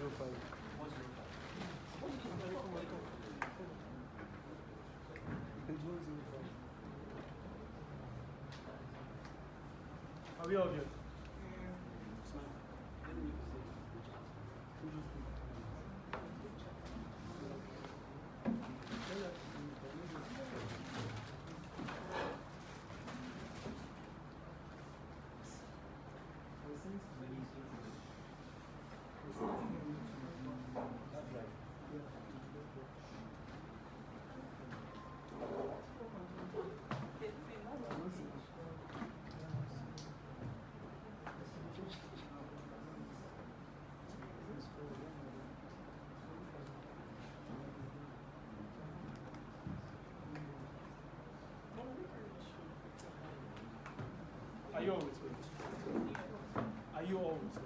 105. 105. Page 105. Are we all good? That's right. Are you all with me? Are you all with me?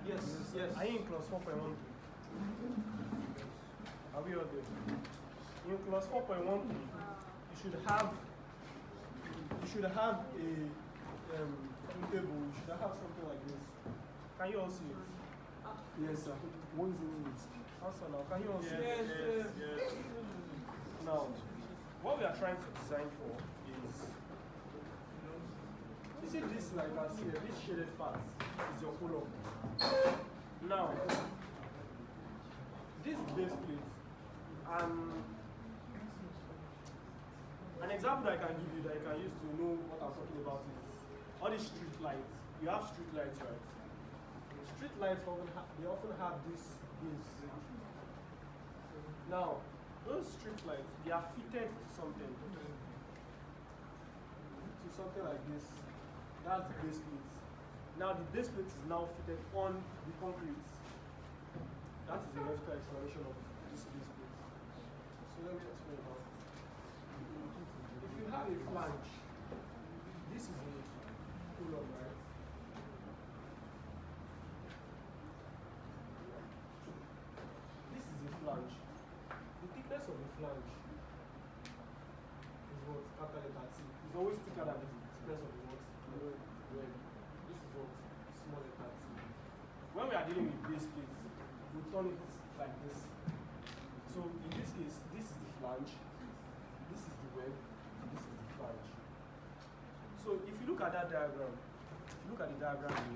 Yes, yes. Are you in class 4.1? Are we all there? In class 4.1, you should have a table. You should have something like this. Can you all see it? Yes, sir. 108. Also now, can you all see it? Yes. Now, what we are trying to design for is, you see this, like I see here, this shaded part is your column. Now, this base plate, an example that I can give you that you can use to know what I'm talking about is all these street lights. You have street lights, right? Street lights they often have this base. Now, those street lights, they are fitted to something like this. That's the base plate. Now the base plate is now fitted on the concrete. That is the logical explanation of this base plate. So let me explain about it. If you have a flange, this is a column, right? This is a flange. The thickness of the flange is what? Capital letter T. It's always thicker than the thickness of the what? Web. This is what? Small letter T. When we are dealing with base plates, we turn it like this. So in this case, this is the flange, this is the web, and this is the flange. So if you look at that diagram, if you look at the diagram in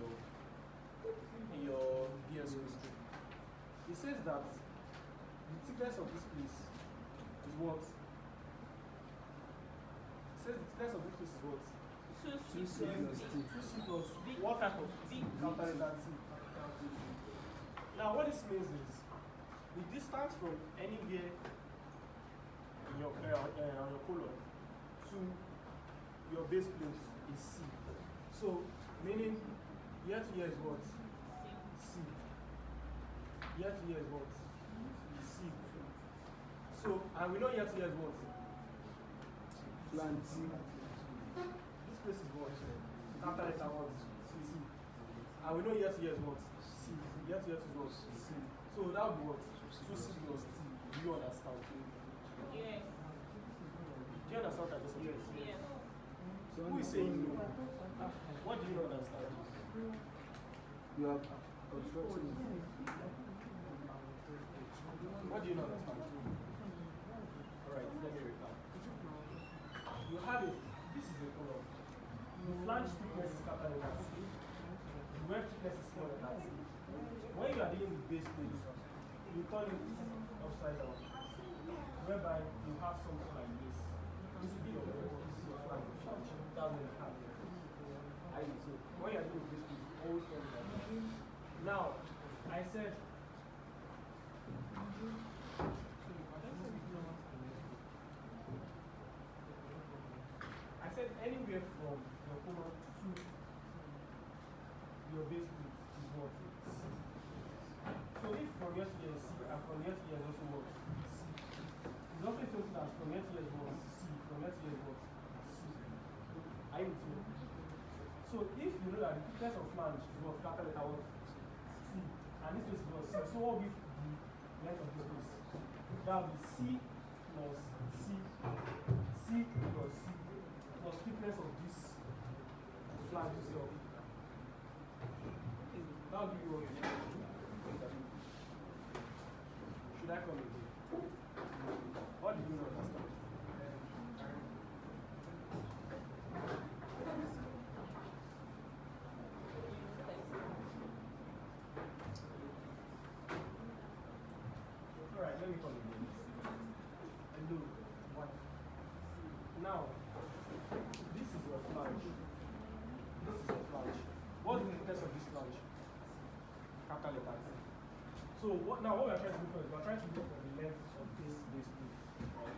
your DSO strip, it says that the thickness of this piece is what? It says the thickness of this piece is what? 2C 2C plus what type of capital letter T? Now what this means is the distance from anywhere in your on your column to your base plate is C. So meaning year to year is what? C. Year to year is what? C. So and we know year to year is what? Flange. This place is what? Capital letter what? C. And we know year to year is what? C. Year to year is what? C. So that would be what? 2C plus T. Do you understand? Yes. Do you understand what I just said? Yes. So Who is saying no? What do you not understand? you are obstructing. What do you not understand? Alright, let me recap. You have this is a column. The flange thickness is capital letter T. The web thickness is small letter T. When you are dealing with base plates, you turn it upside down, whereby you have something like this. This will be your web, this is your flange. That's what you have here. I do too. When you are dealing with base plates, you always turn it like that. Now, I said, anywhere from your column to your base plate is what? C. So if from here to here is C and from here to here is also what? C. It's also something that from here to here is what? C. From here to here is what? C. Are you with me? So if you know that the thickness of flange is what? Capital letter what? C. And this place is what? C. So what will be the length of this place? That will be C plus C. C plus C. Plus thickness of this flange itself. That will be what? come again? What did you not understand? Alright, let me come again. Hello. Now, this is your flange. This is your flange. What's the thickness of this flange? Capital letter T. So now what we are trying to do first, we are trying to look for the length of this base plate. Right?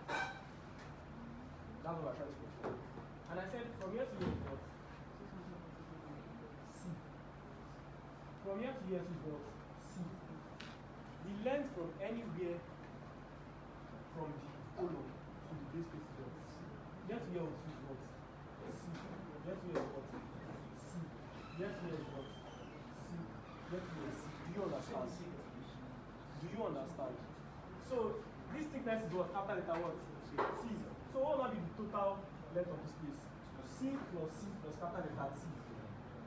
That's what we are trying to look for. And I said from here to here is what? C. From here to here is what? C. The length from anywhere from the column to the base plate is what? Here to here is what? C. Here to here is what? C. Here to here is what? C. Here to here is C. Do you understand? Do you understand? So this thickness is what? Capital letter what? T. So what will be the total length of this place? C plus capital letter T.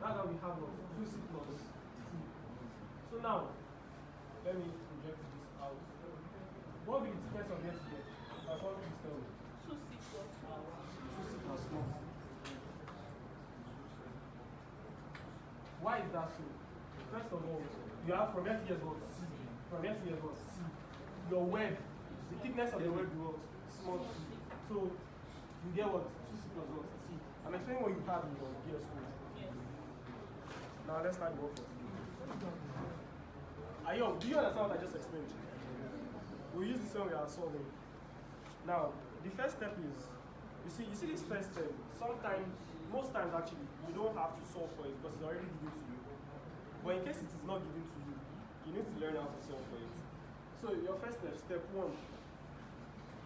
That's how we have what? 2C plus T. So now, let me project this out. What will be the thickness of here to here? That's what please tell me. 2C plus 2C plus 1. Why is that so? First of all, you have from here to here is what? C. From here to here is what? C. Your web, the thickness of the web is what? Small c. So you get what? 2C plus what? T. I'm explaining what you have in your gear school. Yes. Now let's start the work for today. Ayo, do you understand what I just explained? We'll use this when we are solving. Now, the first step is, you see this first step, sometimes, most times actually, you don't have to solve for it because it's already given to you. But in case it is not given to you, you need to learn how to solve for it. So your first step, step 1,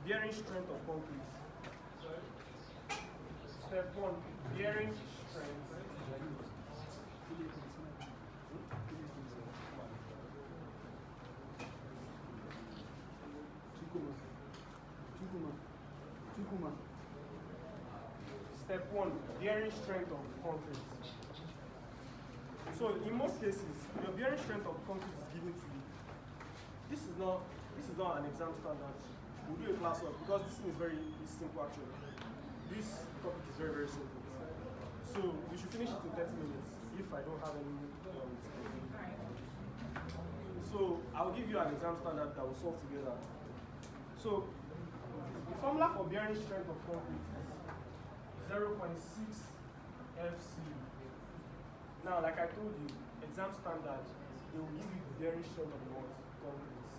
bearing strength of concrete. Step 1, bearing strength. Step 1, bearing strength of concrete. So in most cases, your bearing strength of concrete is given to you. This is not an exam standard. We'll do a class work because this thing is simple actually. This topic is very, very simple. So we should finish it in 30 minutes if I don't have any So I'll give you an exam standard that will solve together. So the formula for bearing strength of concrete is 0.6 FC. Now, like I told you, exam standard, they will give you the bearing strength of the what? Concrete.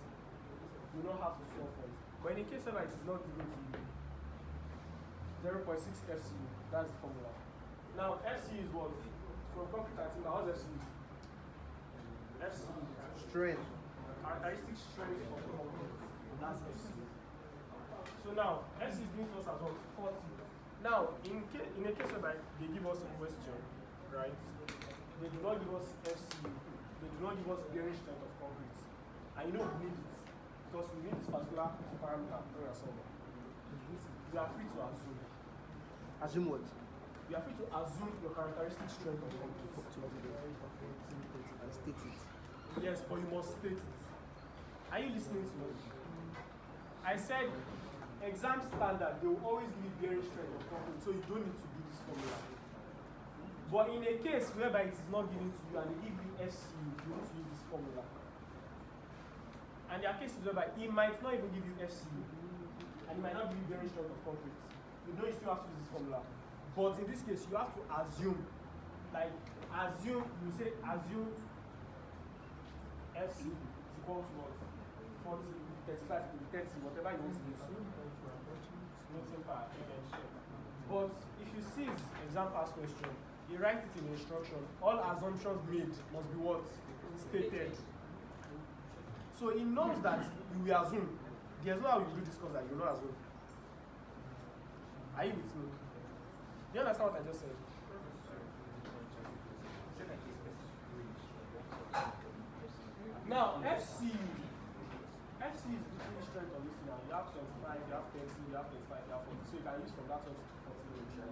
You don't have to solve for it. But in the case where it is not given to you, 0.6 FCU, that's the formula. Now, FCU is what? From concrete and timber, what's FCU? FCU. Strength. Characteristic strength of concrete. That's FCU. So now, FCU is given to us as well, 40. Now, in a case where they give us a question, right? They do not give us FCU. They do not give us bearing strength of concrete. And you know we need it. Because we need this particular parameter when we are solving. We are free to assume. Assume what? We are free to assume your characteristic strength of concrete. And state it. Yes, but you must state it. Are you listening to me? I said exam standard, they will always give you bearing strength of concrete, so you don't need to do this formula. But in a case whereby it is not given to you and they give you FCU, you need to use this formula. And there are cases whereby it might not even give you FCU and it might not give you bearing strength of concrete. You know you still have to use this formula. But in this case, you have to assume, you say assume FCU is equal to what? 40, 35, 30, whatever you want to use. Nothing per again. But if you see his exam pass question, he writes it in the instruction. All assumptions made must be what? Stated. So he knows that you will assume. There's no how you do this course that you will not assume. Are you with me? Do you understand what I just said? Now, FCU is between strength on this now. You have 25, you have 30, you have 35, you have 40. So you can use from that 20 to 40 ratio.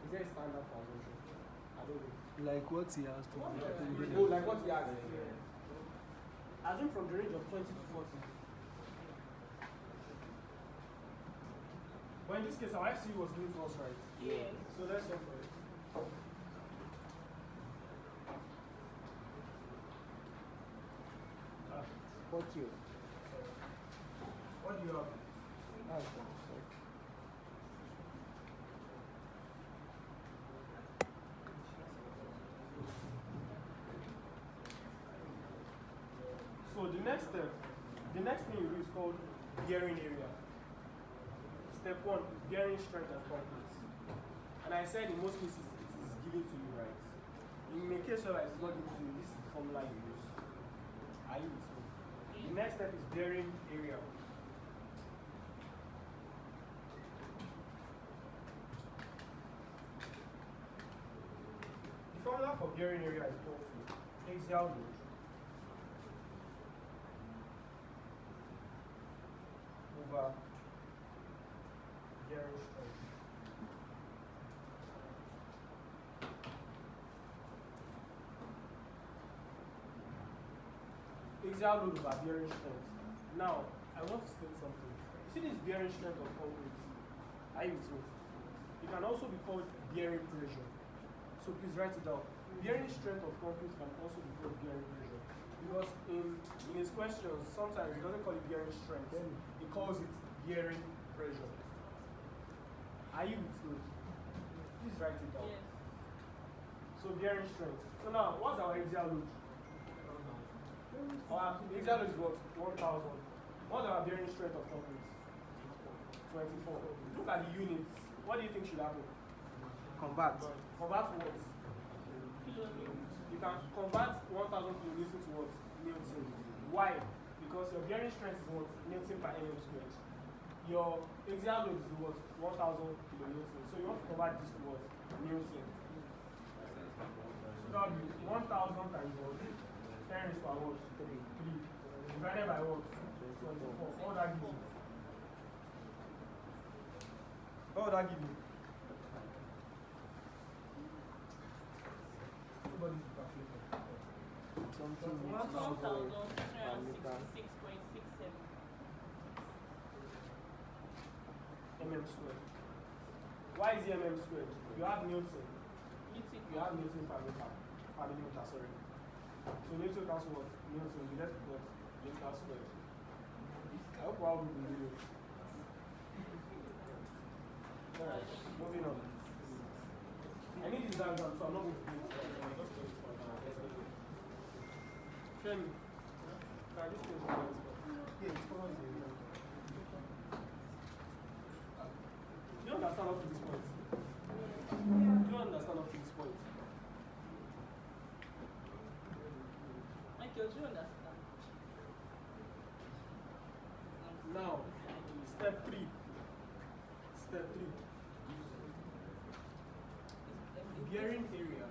Is there a standard for assumption? I don't know. Like what he has to do. Oh, like what he asked. Assume from the range of 20 to 40. But in this case, our FC was given to us, right? Yes. So let's solve for it. Ah, 40. sorry. What do you have? That's fine. So the next step, the next thing you do is called bearing area. Step 1, bearing strength of concrete. And I said in most cases it is given to you, right? In a case where it's not given to you, this is the formula you use. Are you with me? The next step is bearing area. The formula for bearing area is equal to axial load over bearing strength. Axial load over bearing strength. Now, I want to state something. You see this bearing strength of concrete? Are you with me? It can also be called bearing pressure. So please write it down. Bearing strength of concrete can also be called bearing pressure. Because in his questions, sometimes he doesn't call it bearing strength. He calls it bearing pressure. Are you with me? Please write it down. Yes. So bearing strength. So now, what's our axial load? Our axial load is what? 1,000. What's our bearing strength of concrete? 24. Look at the units. What do you think should happen? Convert. Convert to what? Kilonewton. You can convert 1,000 kilonewton to what? Newton. Why? Because your bearing strength is what? Newton per mm squared. Your axial load is what? 1,000 kilonewton. So you want to convert this to what? Newton. So that would be 1,000 times what? 10 raised by what? 3. Divided by what? 24. What would that give you? What would that give you? Nobody's calculating. Something with 1,366.67. Mm squared. Why is it mm squared? You have Newton. You have Newton per meter. Per millimeter, sorry. So Newton counts what? Newton. You left what? Meter squared. I hope we're all good with it. Alright, moving on. I need this diagram, so I'm not going to do this. I'll just take this one down. Femi, can I just take this one? Yeah, it's called the Do you understand up to this point? Do you understand up to this point? Michael, do you understand? Now, step 3. Step 3. Bearing area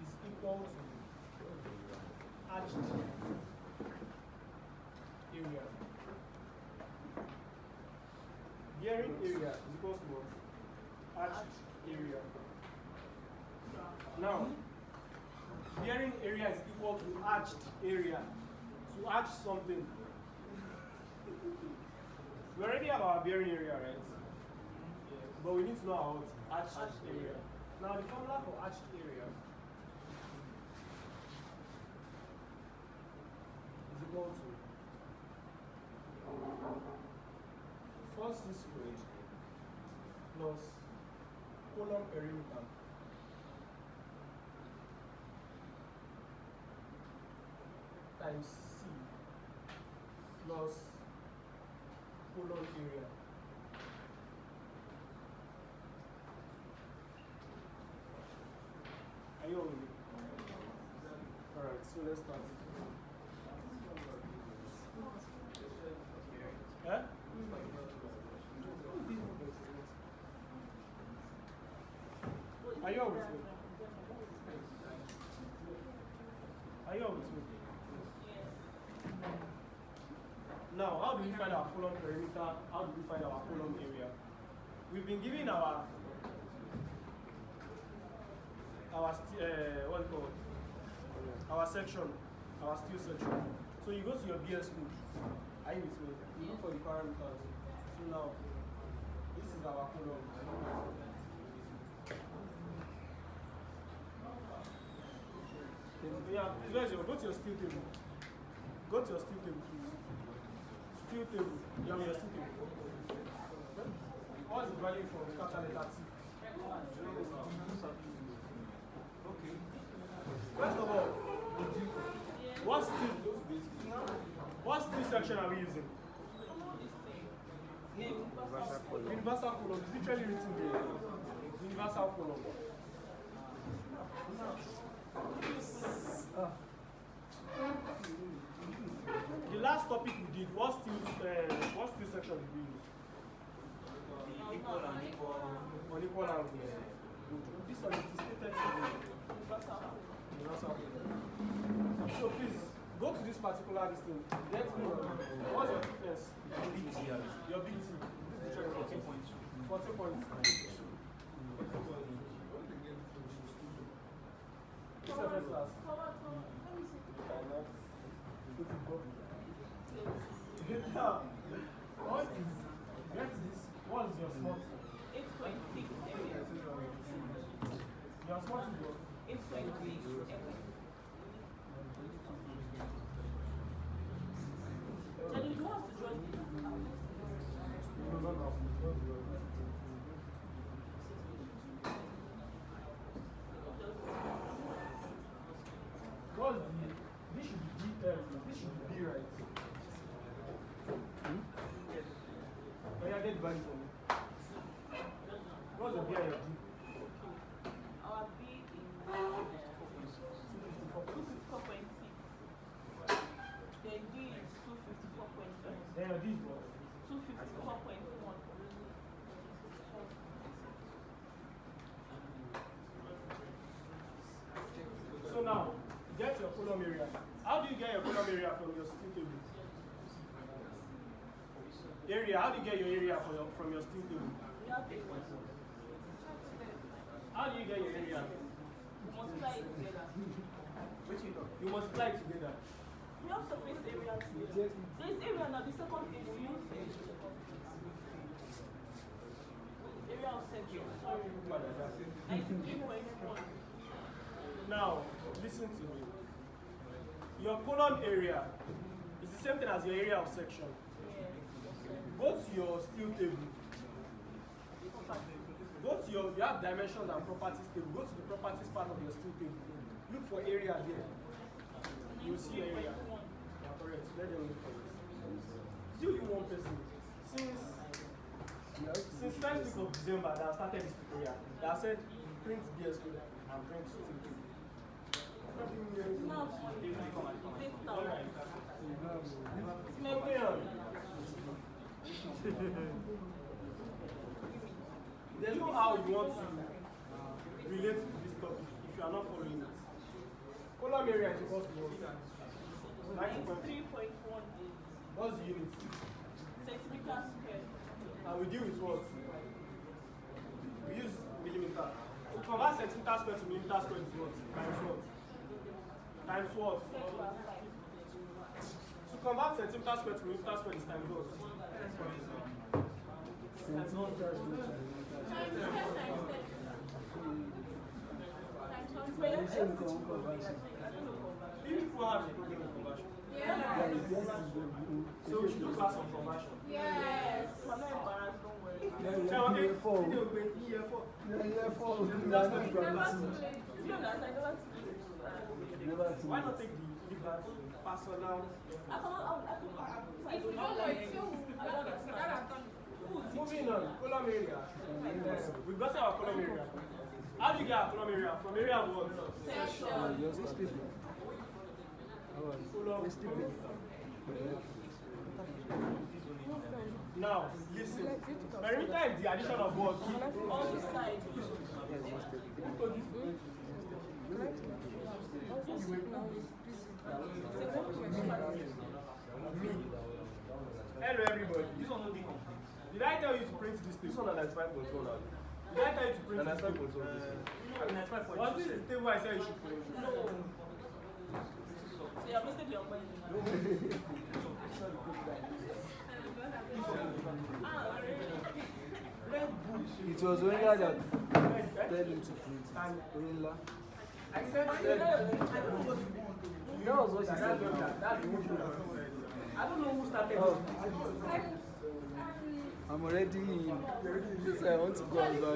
is equal to arched area. Bearing area is equal to what? Arched area. Now, bearing area is equal to arched area. To arch something. We already have our bearing area, right? But we need to know about arched area. Now the formula for arched area is equal to force squared plus column perimeter times C plus column area. Are you all with me? Alright, so let's start. Huh? Are you all with me? Are you all with me? Now, how do we find our column perimeter? How do we find our column area? We've been given our our what do you call it? Our section, our steel section. So you go to your BS code. Are you with me? You look for the parameters. So now, this is our column. Yeah, go to your steel table. Go to your steel table, please. Steel table. You have your steel table. What's the value for capital letter T? Okay. First of all, what steel section are we using? Universal column. It's literally written there. Universal column. The last topic we did, what steel section did we use? Unequal angles. This one is stated universal. So please go to this particular distance. Let me know what's your thickness? Your BT. This is 14 points. What is your small? 8.6 Your small is what? 8.6 Then you have to draw this. No. This should be B, right? Oh yeah, get value for me. What's the B and your D? Our B is 254.6. Then D is 254.1. Then your D is what? 254.1. So now, get your column area. How do you get your column area from your steel table? How do you get your area from your steel table? We have A1. How do you get your area? We multiply it together. You multiply it together. We have surface area together. There is area now, the second thing we use area of section. Sorry. 93.1. Now, listen to me. Your column area is the same thing as your area of section. Go to your steel table. You have dimensions and properties table. Go to the properties part of your steel table. Look for area there. You'll see your area. Yeah, correct. Let them look for it. Still you one person. Since first week of December that I started this tutorial, that said print BS code and print steel table. Alright. It's my opinion. There's no how you want to relate to this topic if you are not following it. Column area is equal to what? 3.1 What's the unit? centimeters squared. And we deal with what? We use millimeter. To convert centimeter square to millimeter square is what? Times what? Times what? To convert centimeter square to millimeter square is times what? People have a problem with conversion. So we should do class on conversion. Yes. I'm not embarrassed, don't worry. Why not take the personal? If you don't know it, I don't understand. Moving on, column area. We've got our column area. How do you get our column area? From area of what? Section. Now, listen. Perimeter is the addition of what? On the side. Hello everybody. Did I tell you to print this thing? This one is 5.1 now. Did I tell you to print And I this start table? control this one. Was this the table I said you should print? No. Yeah, Mr. Your money. It was only that tell him to print it. Only I said, that was what she said. that's I don't know who started this. I'm already in. This I want to go and back. I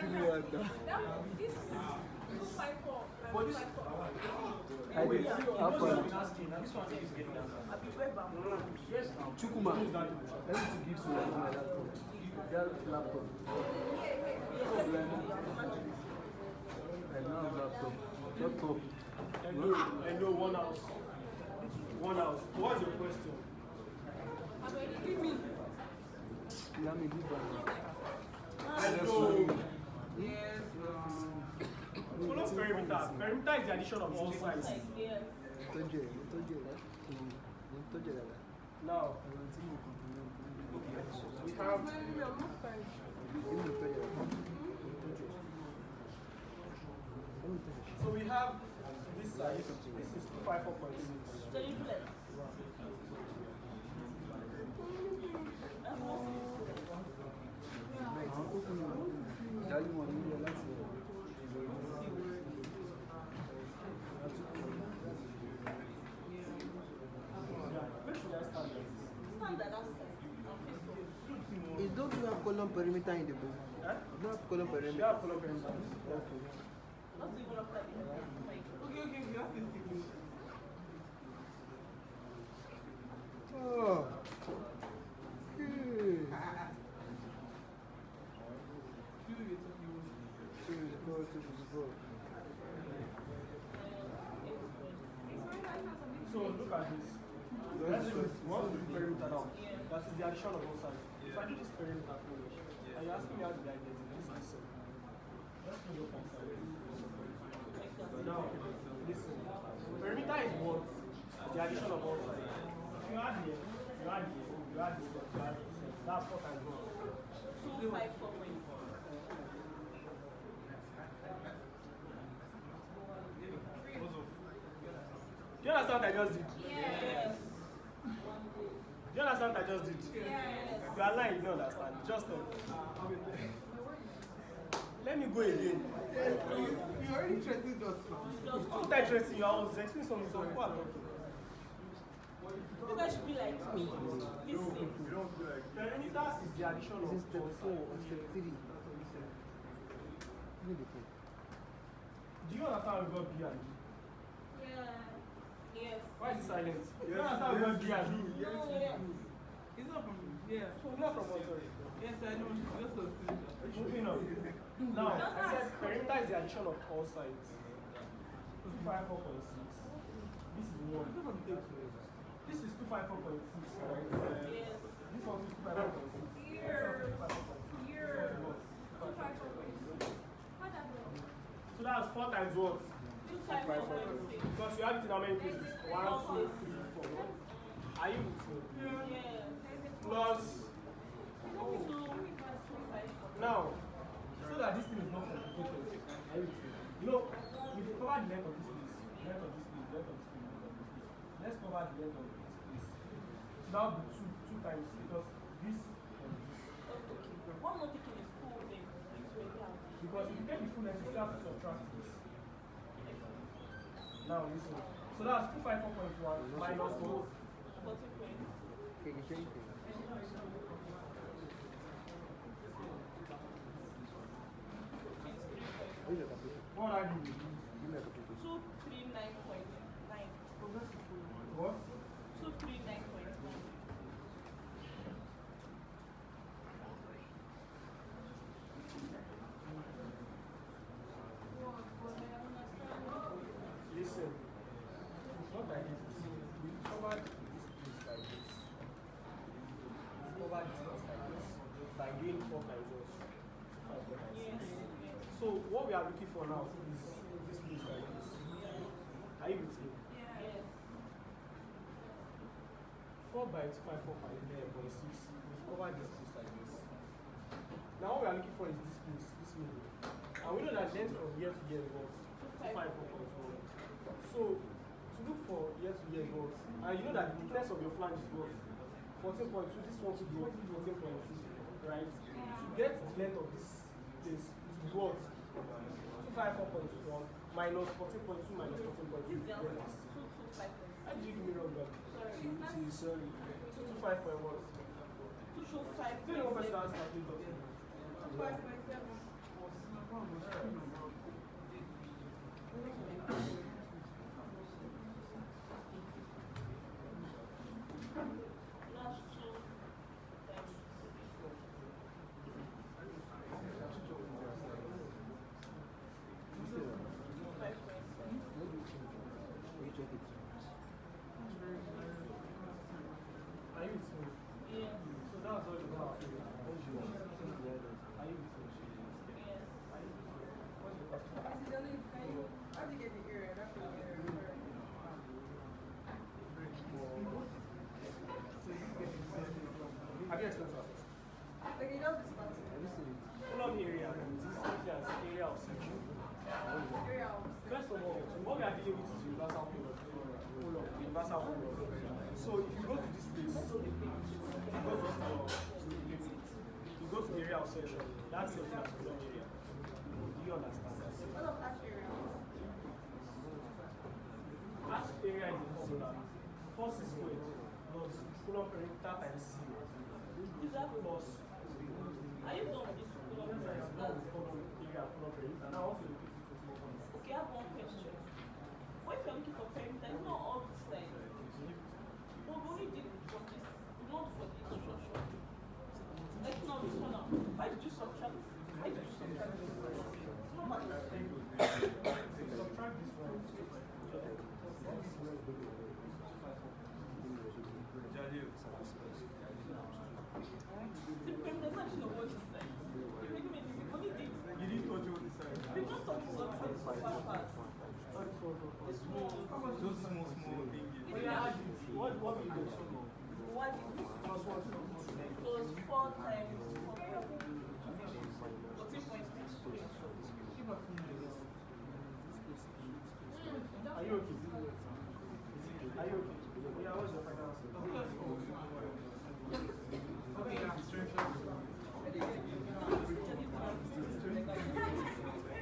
didn't want that. This is 254. But this I did. Have fun. yes, Chukuma, I need to give some of my laptop. That laptop. I don't have laptop. Laptop. and no one house. One house. What's your question? Give me. Let me give one. Hello. Yes. Follow perimeter. Perimeter is the addition of all sides. Yes. Now, we have so we have this side. This is 254.6. So you do that. Where should I stand? Standard, Don't you have column perimeter in the book? Huh? You don't have column perimeter. Yeah, column perimeter. Okay. not even after the Okay, you have to Oh. So look at this. Let's do this. We want to do perimeter now. That is the addition of both sides. If I do this perimeter finish, and you're asking me how did I get it, this is so. Let's do the one side. Now, listen. Perimeter is what? The addition of all sides. If you add here, you add here, you add this, you add this. That's 4 times 1. 2, 5, 4, 1. Do you understand what I just did? Yes. Do you understand what I just did? Yes. You are lying, you don't understand. Just stop. Let me go again. You already threatened us now. Don't that interesting you. I was explaining something to people are talking. You guys should be like me. Listen. Perimeter is the addition of This is step 4 or step 3. Do you understand how we got B and G? Yeah. Yes. Why is it silent? Do you understand how we got B and G? No, yeah. It's not from yeah. So we are from what, sorry? Yes, I know. Just a Moving on. Now, I said perimeter is the addition of all sides. 254.6. This is 1. This is 254.6, right? Yes. This one is 254.6. Here. Here. So that's 4 times what? 2, 5, 4, 1. Because you have it in how many places? 1, 2, 3, 4. Are you with me? Yes. Plus, 2, 5, 4. now, so that this thing is not complicated. Are you with me? You know, if you cover the length of this place, length of this place, length of this place, length of this place, let's cover the length of this place. So that will be 2 times because this and this. Okay. One more taking is full then. It's already out. Because if you take the full length, you still have to subtract this. Now listen. So that's 254.1 minus 4. 40 points. What are you? 239.9. What? 239.9. Listen. What I did is we covered this place like this. We covered this place like this by doing 4 times what? 2 times 4 times 6. So what we are looking for now is this place like this. Are you with me? Yes. 4 by 254.6. We've covered this place like this. Now what we are looking for is this place And we know that length from year to year was 254.1. So to look for year to year was, and you know that the thickness of your flange is what? 14.2, this one to be what? 14.2, right? To get the length of this place to be what? 254.1 minus 14.2 minus 14.2. How did you give me wrong back? Sorry. 225 point what? 225. Do you know what person has calculated? 225.7. Are you with me? Yeah. So that's all you have. Are you with me? Yes. Are you with me? What's your question? How do you get the area? That's the area. Have you explained to us? Like, you just start. Pull up the area. This is something as area of section. Area of. First of all, so what we are dealing with is universal pull-up. Universal pull-up. So if you go to this place, you go to the area of section, that's the area of area. Do you understand? What of that area? Arch area is the formula. Force is squared plus pull-up perimeter times C. Is that Plus. Are you done with this? Yes, I am done with pull-up area, pull-up perimeter. Now I want to repeat it for small points. Okay, I have one question. What if you're looking for perimeter? It's not all this time. No, we only did it from this, not for this structure. Like, no, this one now. Why did you subtract? Why did you subtract this? It's not much. Subtract this one. The perimeter is actually not what this time. You're making me think we only did. You didn't touch all this side. We just talked about this for far past. This one. Those small things. Oh yeah, what do you do? What is this? Plus what? It was 4 times 14.6. Are you okay? Are you okay? Yeah, what's your final answer?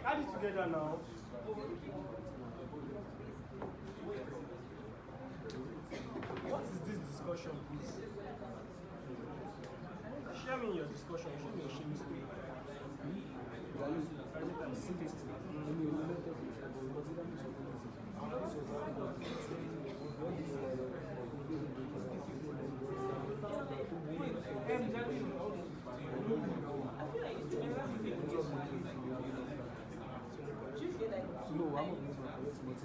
Add it together now. What is this discussion, please? Share me your discussion. Show me your shame story. No, I'm not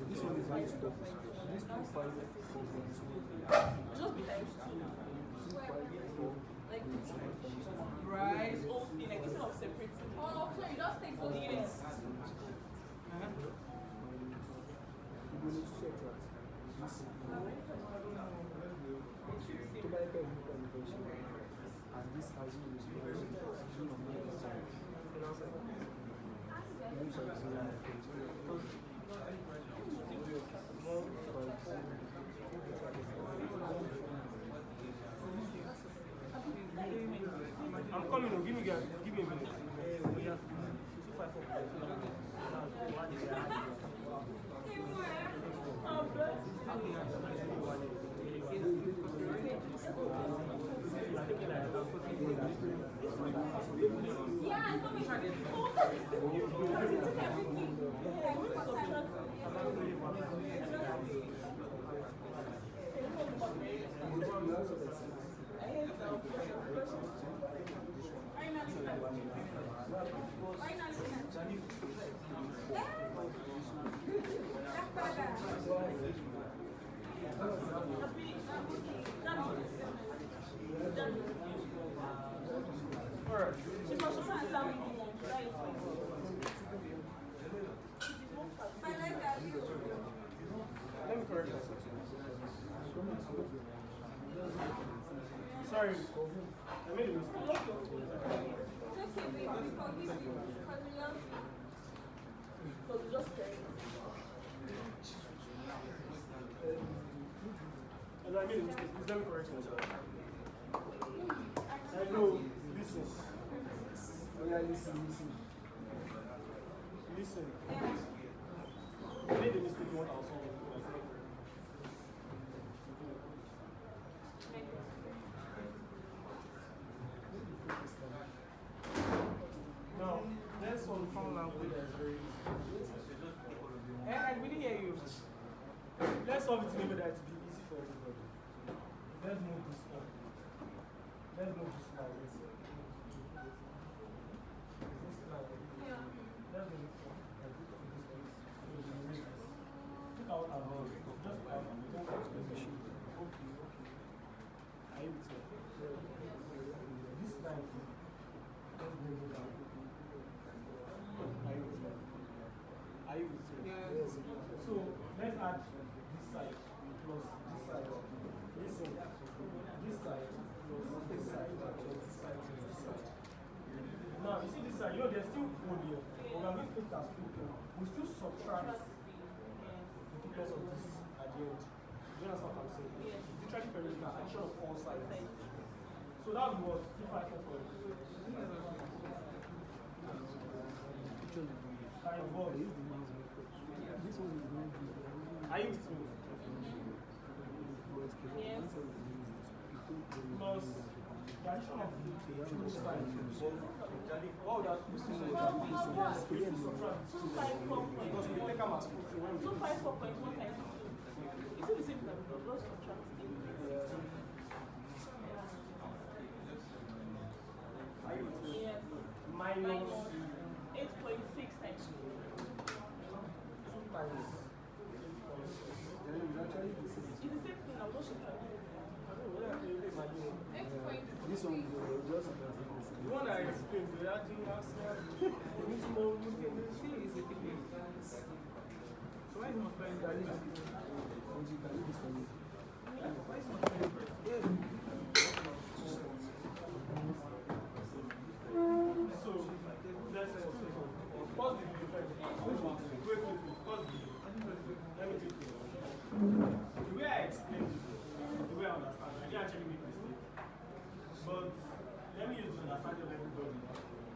this one is going to double space. This 254.2. Just be times 2. 254. Like, right. This whole thing, like, instead of separating. Oh, so you just take those things. You will need to subtract this. To buy a convention. And this has you use I'm coming. Give me a minute. Let me correct myself. Sorry, I made a mistake. It's okay, baby. We forgive you. Because we love So they just carry it. And I made a mistake. Please let me correct myself. I know. Listen. Oh yeah, listen. Listen. I made a mistake in what I was saying. Now, let's solve it in a way that is very easy. I really hear you. Let's solve it in a way that it will be easy for everybody. Let's move this on. Let's move this now. This now. Let's move it on. And put it in this place. So we will make this. Look out and roll. Just look out and don't go to the machine. Okay. Are you with me? This time, let's bring it down. Are you with me? Are you with me? Yes. So let's add this side plus this side. Listen, this side plus this side plus this side plus this side. Now you see this side, you know there's still one here. But we are going to take it as 2. We still subtract the thickness of this at the end. Do you understand what I'm saying? Yes. It's literally perimeter, addition of all sides. So that would be what? 254 points. Times what? This one is not good. Are you with me? Yes. Plus the addition of the side. Oh, that we still Yes. we still subtract. 254.1. Because we take them as 50 when we 254.1 times 2. Is it the same thing? Just subtract it. Are you with me? Yes. Minus 8.6 times 2. 2 times 8.6. Then it's actually the same. It's the same thing. I'll just subtract it. This one will just The one I explained, we are doing last year. We need to know who can do this. So why not find that?